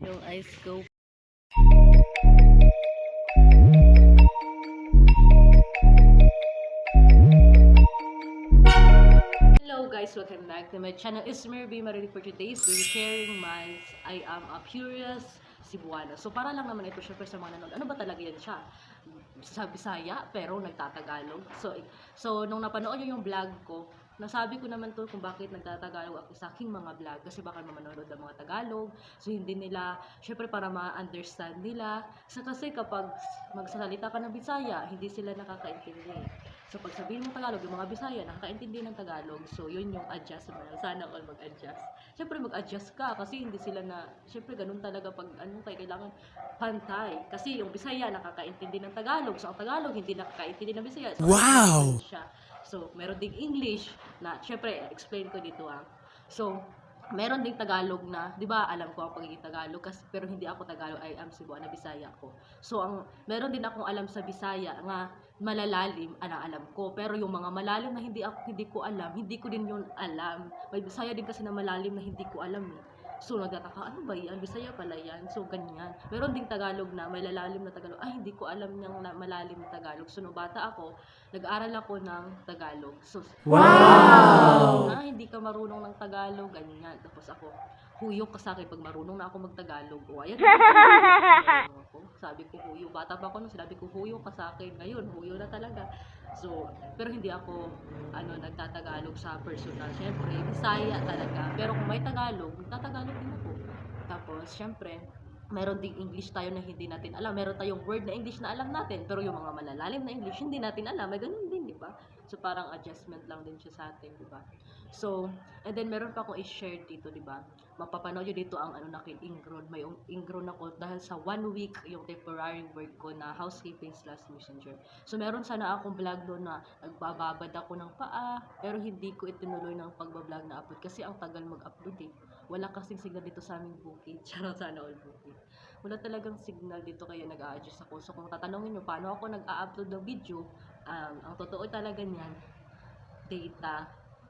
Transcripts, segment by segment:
Yung ice scope. Hello guys, welcome back to my channel. It's Mirby Marie for today's video sharing my I am a curious Cebuana. So para lang naman ito syempre sa mga nanonood. Ano ba talaga yan siya? Sa Bisaya pero nagtatagalog. So nung napanood niyo yung vlog ko, nasabi ko naman to kung bakit nagtatagalog ako sa aking mga vlog kasi baka manonood ng mga Tagalog. So hindi nila syempre para ma-understand nila. Kasi kapag magsasalita ka ng Bisaya, hindi sila nakakaintindi. So, pag sabihin mo Tagalog, yung mga Bisaya, nakakaintindi ng Tagalog. So, yun yung adjustment. Sana all mag-adjust. Siyempre, mag-adjust ka kasi hindi sila na, siyempre, ganun talaga pag, kailangan pantay. Kasi yung Bisaya, nakakaintindi ng Tagalog. So, ang Tagalog, hindi nakakaintindi ng Bisaya. So, wow! Siya. So, meron ding English na, siyempre, explain ko dito So, meron ding Tagalog na, 'di ba? Alam ko ang pagiging Tagalog kasi pero hindi ako Tagalog, I am Cebuana, Bisaya ko. So meron din akong alam sa Bisaya nga malalalim, alam ko. Pero yung mga malalim na hindi ko alam, hindi ko din 'yun alam. May Bisaya din kasi na malalim na hindi ko alam eh. So nagtataka, ano ba yan? Bisaya pala yan. So ganyan. Meron ding Tagalog na may lalalim na Tagalog. Ay, hindi ko alam yung malalim na Tagalog. So nung bata ako, nag-aaral ako ng Tagalog. So, wow! Hindi ka marunong ng Tagalog, ganyan. Tapos ako, huyok ka sa akin pag marunong na ako mag-Tagalog. O ayan, ako. Sabi ko huyo. Bata pa ako nung sinabi ko huyo ka sa akin. Ngayon, huyo na talaga. So, pero hindi ako nagtatagalog sa personal. Siyempre, Bisaya talaga. Pero kung may Tagalog, nagtatagalog din ako. Tapos, siyempre, meron ding English tayo na hindi natin alam. Meron tayong word na English na alam natin. Pero yung mga malalalim na English, hindi natin alam. May ganun din, di ba? So, parang adjustment lang din siya sa atin, di ba? So, and then meron pa akong i-share dito, di ba? Mapapanood nyo dito ang nakin ingrown. May ingrown ako dahil sa 1 week yung temporary work ko na housekeeping / messenger. So meron sana akong vlog doon na nagbababad ako ng paa pero hindi ko itinuloy ng pagbablog na upload kasi ang tagal mag-upload eh. Wala kasing signal dito sa aming bukid. Charot, sana all bukid. Wala talagang signal dito kaya nag-a-adjust ako. So kung tatanungin nyo paano ako nag-a-upload ng video, ang totoo talaga niyan, data.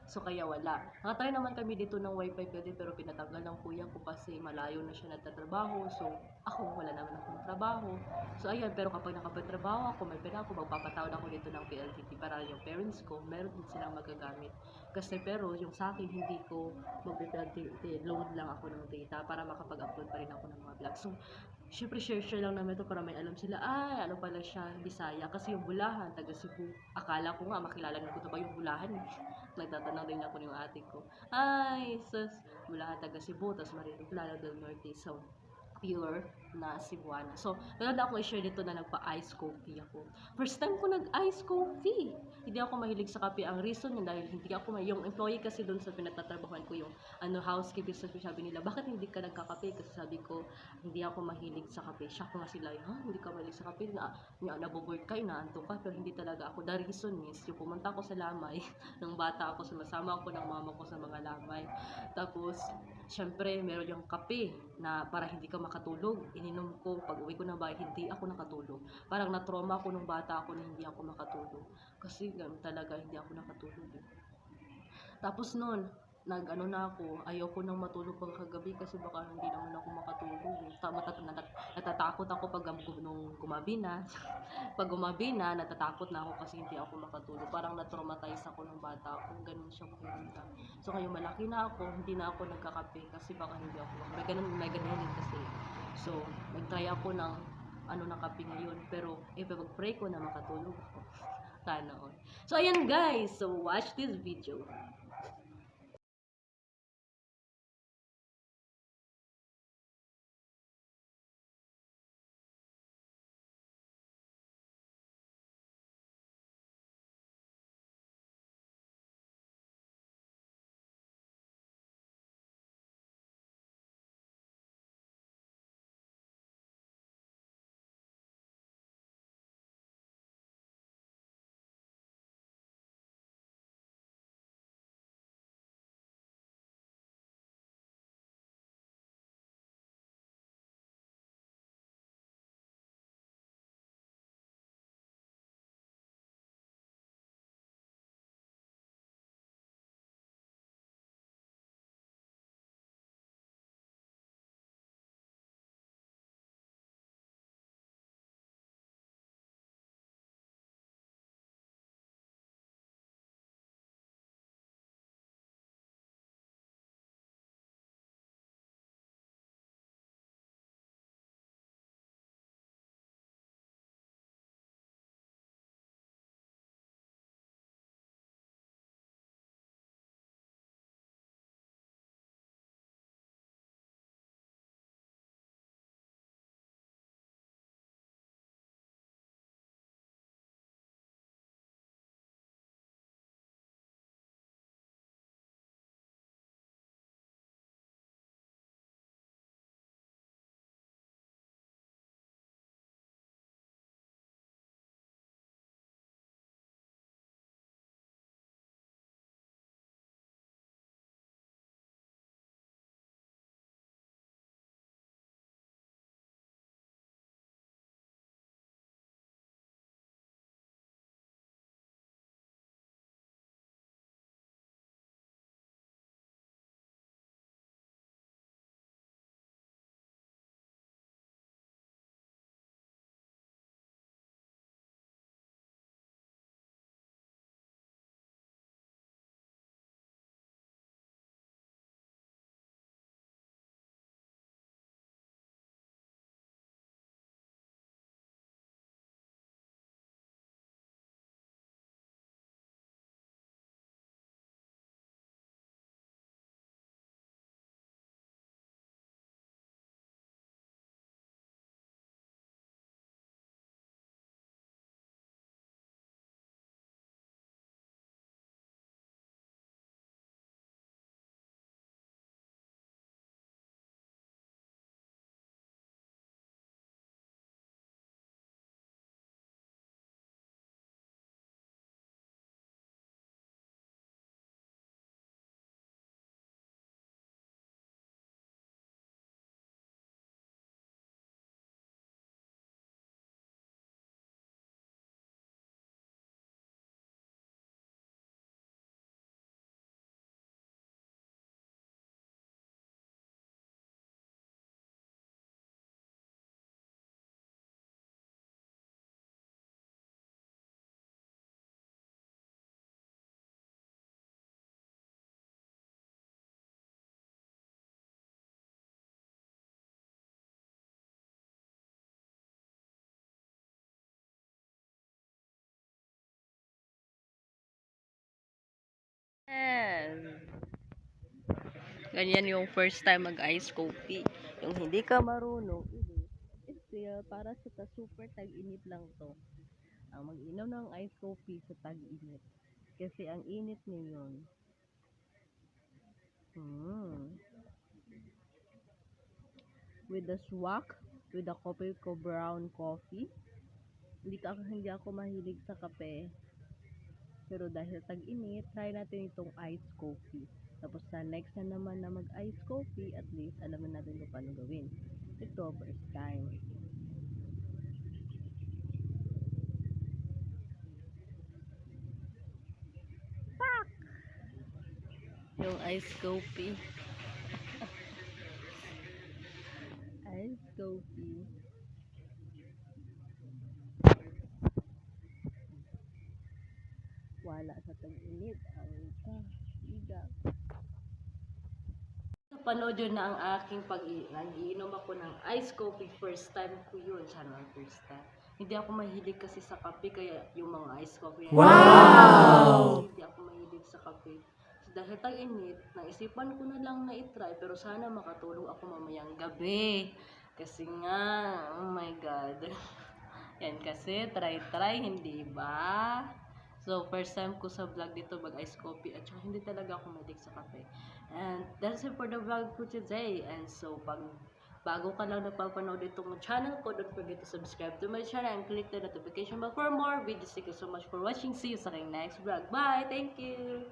So kaya wala. Nakatry naman kami dito ng wifi pwede pero pinatanggal ng kuya ko kasi malayo na siya nagtatrabaho. So ako wala naman akong trabaho. So ayun, pero kapag nakapagtrabaho ako, may pera ako, magpapatawad ako dito ng PLDT para yung parents ko, meron din silang magagamit. Kasi pero yung sa akin hindi ko load lang ako ng data para makapag-upload pa rin ako ng mga vlog. So syempre share lang namin ito para may alam sila, ay ano pala siya, Bisaya. Kasi yung Bulahan, taga Cebu. Akala ko nga makilala ko ito ba yung Bulahan eh. Nagtatanong din ako ng ate ko, ay sus, Bulahan taga Cebu, tapos Marilala del Norte. So pure na Cebuana. So, meron ako i-share dito na nagpa-ice coffee ako. First time ko nag-ice coffee. Hindi ako mahilig sa kape. Ang reason yun dahil hindi ako yung employee kasi doon sa pinagtatrabahuan ko yung housekeeping sa sabi nila, bakit hindi ka nagkakape? Kasi sabi ko, hindi ako mahilig sa kape. Shock nga sila, hindi ka mahilig sa kape? Naboboard ka, inaantok ka, pero hindi talaga ako. The reason is, yung pumunta ako sa Lamay, nung bata ako, sumasama ako ng mama ko sa mga Lamay. Tapos, syempre, meron yung kape na para hindi ka makatulog. Ininom ko, pag uwi ko ng bahay, hindi ako nakatulog. Parang na-trauma ako nung bata ako na hindi ako makatulog. Kasi ganun talaga, hindi ako nakatulog. Tapos noon, na ako, ayoko nang matulog pagkagabi kasi baka hindi naman ako makatulog. Natatakot ako pag nung gumabi na. Pag gumabi na, natatakot na ako kasi hindi ako makatulog. Parang na-traumatize ako nung bata ako. Ganun siya pakiramdam. So ngayon malaki na ako, hindi na ako nagkakape kasi baka hindi ako may ganun kasi. So, nagtry ako ng na kape ngayon. Pero, pag-pray ko na makatulog ako. Sana all. So, ayan guys. So, watch this video. Yes. Ganyan yung first time mag-ice coffee. Yung hindi ka marunong, still, para sa super tag-init lang to. Ang mag-inom ng ice coffee sa tag-init. Kasi ang init ngayon. Mm. With the swak, with the coffee ko brown coffee. Hindi ako mahilig sa kape. Pero dahil tag-init, try natin itong ice coffee. Tapos sa next na naman na mag-ice coffee, at least alam na natin kung paano gawin. Ito, first time. Yung ice coffee. Ice coffee. Wala sa tag-init ang kahiga. Panood yun na ang aking nag-iinom ako ng ice coffee. First time ko yun. Sana first time. Hindi ako mahilig kasi sa kape, kaya yung mga ice coffee. Wow! Hindi ako mahilig sa kape. So, dahil tag-init, naisipan ko na lang na itry, pero sana makatulong ako mamayang gabi. Kasi nga, oh my God. Yan kasi, try, hindi ba? So, first time ko sa vlog dito mag-ice coffee at saka hindi talaga ako mahilig sa kape. And that's it for the vlog for today. And so, pag bago ka lang napapanood itong channel ko, don't forget to subscribe to my channel and click the notification bell for more videos. Thank you so much for watching. See you sa aking next vlog. Bye! Thank you!